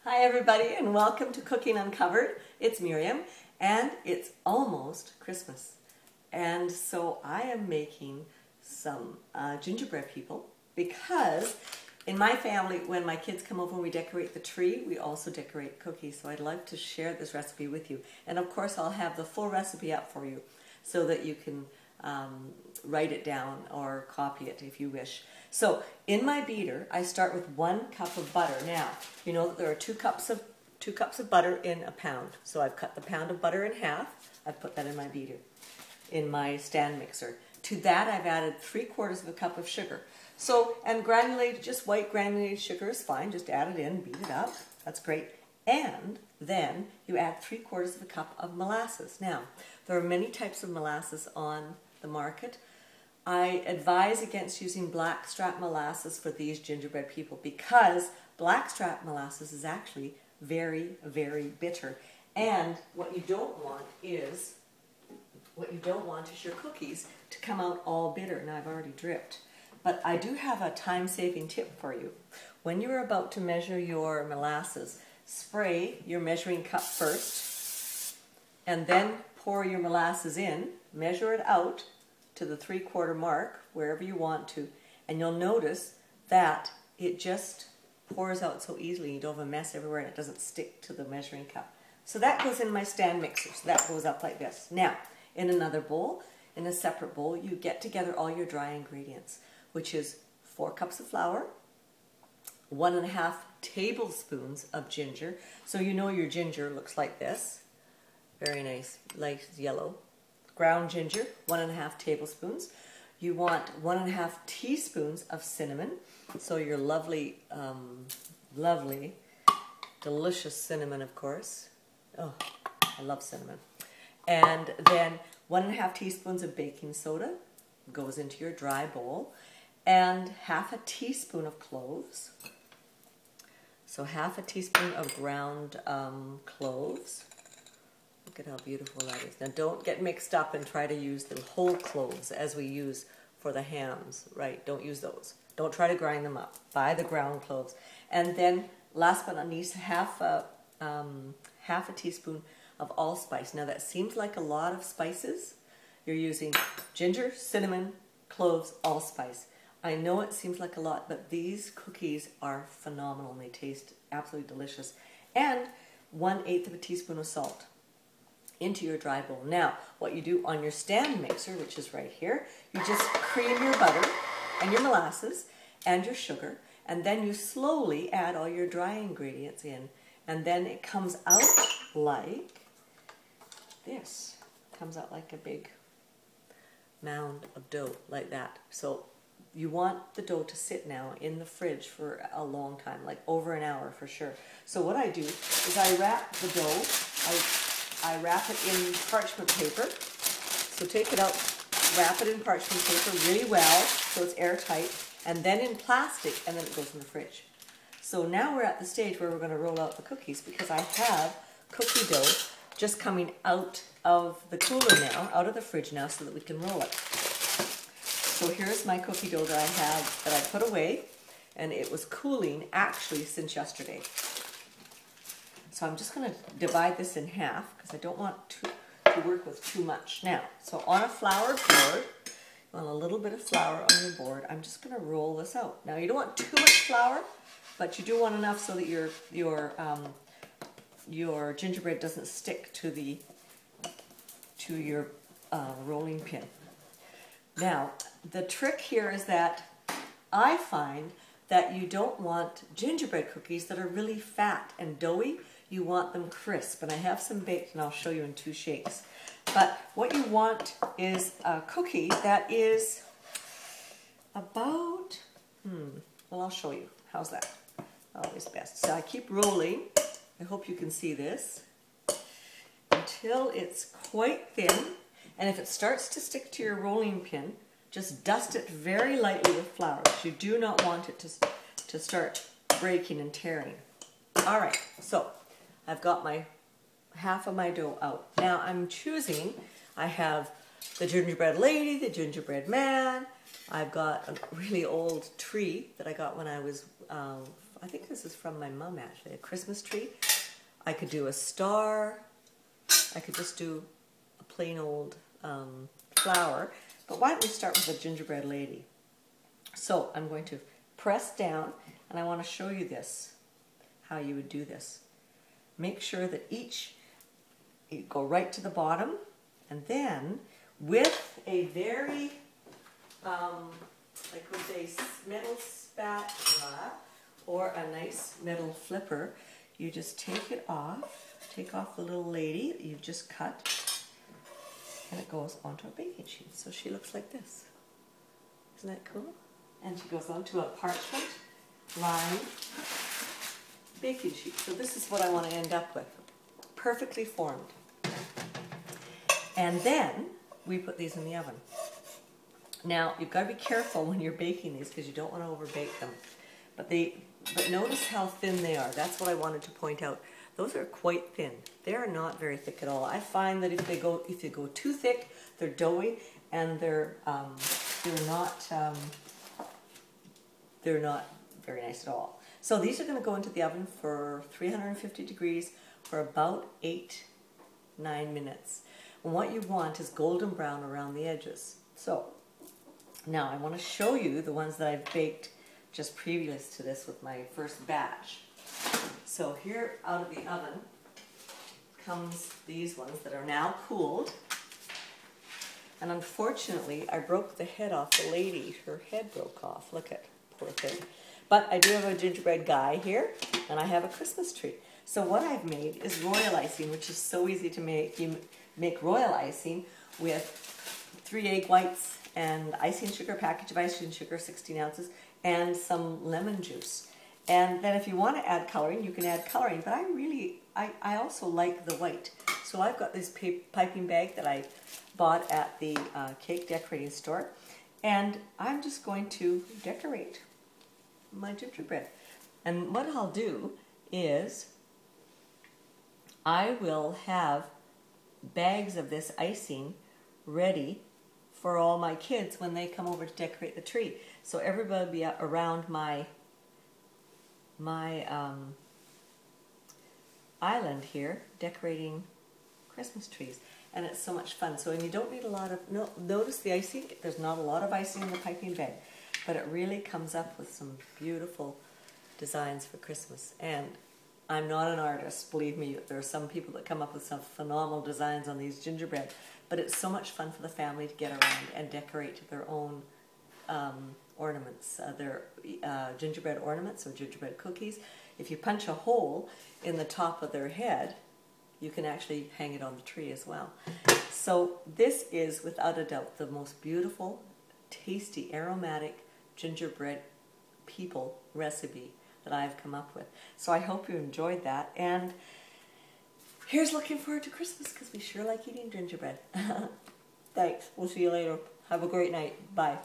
Hi everybody and welcome to Cooking Uncovered. It's Miriam and it's almost Christmas. And so I am making some gingerbread people because in my family when my kids come over and we decorate the tree, we also decorate cookies. So I'd like to share this recipe with you. And of course I'll have the full recipe up for you so that you can write it down or copy it if you wish. So in my beater, I start with 1 cup of butter. Now, you know that there are 2 cups of butter in a pound. So I've cut the pound of butter in half. I've put that in my beater, in my stand mixer. To that, I've added 3/4 of a cup of sugar. So, and granulated, just white granulated sugar is fine. Just add it in, beat it up. That's great. And then you add 3/4 of a cup of molasses. Now, there are many types of molasses on the market. I advise against using blackstrap molasses for these gingerbread people because blackstrap molasses is actually very, very bitter. And what you don't want is your cookies to come out all bitter. Now I've already dripped. But I do have a time-saving tip for you. When you're about to measure your molasses, spray your measuring cup first and then pour your molasses in, measure it out to the 3/4 mark, wherever you want to, and you'll notice that it just pours out so easily. You don't have a mess everywhere and it doesn't stick to the measuring cup. So that goes in my stand mixer, so that goes up like this. Now, in another bowl, in a separate bowl, you get together all your dry ingredients, which is 4 cups of flour, 1.5 tablespoons of ginger. So you know your ginger looks like this. Very nice, light yellow. Ground ginger, 1.5 tablespoons. You want 1.5 teaspoons of cinnamon. So your lovely, lovely, delicious cinnamon, of course. Oh, I love cinnamon. And then 1.5 teaspoons of baking soda goes into your dry bowl. And 1/2 teaspoon of cloves. So 1/2 teaspoon of ground cloves. Look at how beautiful that is. Now don't get mixed up and try to use the whole cloves as we use for the hams, right? Don't use those. Don't try to grind them up. Buy the ground cloves. And then last but not least, 1/2 teaspoon of allspice. Now that seems like a lot of spices. You're using ginger, cinnamon, cloves, allspice. I know it seems like a lot, but these cookies are phenomenal and they taste absolutely delicious. And 1/8 of a teaspoon of salt into your dry bowl. Now, what you do on your stand mixer, which is right here, you just cream your butter and your molasses and your sugar, and then you slowly add all your dry ingredients in, and then it comes out like this. It comes out like a big mound of dough, like that. So you want the dough to sit now in the fridge for a long time, like over an hour for sure. So what I do is I wrap the dough, I wrap it in parchment paper. So take it out, wrap it in parchment paper really well so it's airtight, and then in plastic, and then it goes in the fridge. So now we're at the stage where we're going to roll out the cookies because I have cookie dough just coming out of the cooler now, out of the fridge now, so that we can roll it. So here's my cookie dough that I have that I put away, and it was cooling actually since yesterday. So I'm just going to divide this in half because I don't want to work with too much. Now, so on a floured board, you want a little bit of flour on your board. I'm just going to roll this out. Now you don't want too much flour, but you do want enough so that your gingerbread doesn't stick to your rolling pin. Now, the trick here is that I find that you don't want gingerbread cookies that are really fat and doughy. You want them crisp, and I have some baked, and I'll show you in 2 shakes. But what you want is a cookie that is about, well, I'll show you. How's that? Always best. So I keep rolling. I hope you can see this until it's quite thin. And if it starts to stick to your rolling pin, just dust it very lightly with flour. You do not want it to start breaking and tearing. All right, so I've got my 1/2 of my dough out. Now I'm choosing, I have the gingerbread lady, the gingerbread man. I've got a really old tree that I got when I was I think this is from my mom actually, a Christmas tree. I could do a star. I could just do a plain old flower. But why don't we start with a gingerbread lady? So I'm going to press down, and I want to show you this, how you would do this. Make sure that you go right to the bottom, and then with a very, like with a metal spatula or a nice metal flipper, you just take off the little lady that you've just cut, and it goes onto a baking sheet. So she looks like this. Isn't that cool? And she goes onto a parchment lined baking sheet. So this is what I want to end up with. Perfectly formed. And then we put these in the oven. Now you've got to be careful when you're baking these because you don't want to overbake them. But notice how thin they are. That's what I wanted to point out. Those are quite thin. They are not very thick at all. I find that if they go too thick, they're doughy and they're not very nice at all. So these are going to go into the oven for 350 degrees for about 8-9 minutes. And what you want is golden brown around the edges. So now I want to show you the ones that I've baked just previous to this with my first batch. So here out of the oven comes these ones that are now cooled. And unfortunately, I broke the head off the lady. Her head broke off. Look at poor thing. But I do have a gingerbread guy here, and I have a Christmas tree. So what I've made is royal icing, which is so easy to make. You make royal icing with 3 egg whites and icing sugar, package of icing sugar, 16 ounces, and some lemon juice. And then if you want to add coloring, you can add coloring. But I also like the white. So I've got this piping bag that I bought at the cake decorating store. And I'm just going to decorate my gingerbread. And what I'll do is I will have bags of this icing ready for all my kids when they come over to decorate the tree. So everybody will be around my island here decorating Christmas trees, and it's so much fun. So, and you don't need a lot of, notice the icing, there's not a lot of icing in the piping bag, but it really comes up with some beautiful designs for Christmas. And I'm not an artist, believe me, there are some people that come up with some phenomenal designs on these gingerbread, but it's so much fun for the family to get around and decorate their own ornaments, their gingerbread ornaments or gingerbread cookies. If you punch a hole in the top of their head, you can actually hang it on the tree as well. So this is without a doubt the most beautiful, tasty, aromatic gingerbread people recipe that I've come up with. So I hope you enjoyed that, and here's looking forward to Christmas because we sure like eating gingerbread. Thanks. We'll see you later. Have a great night. Bye.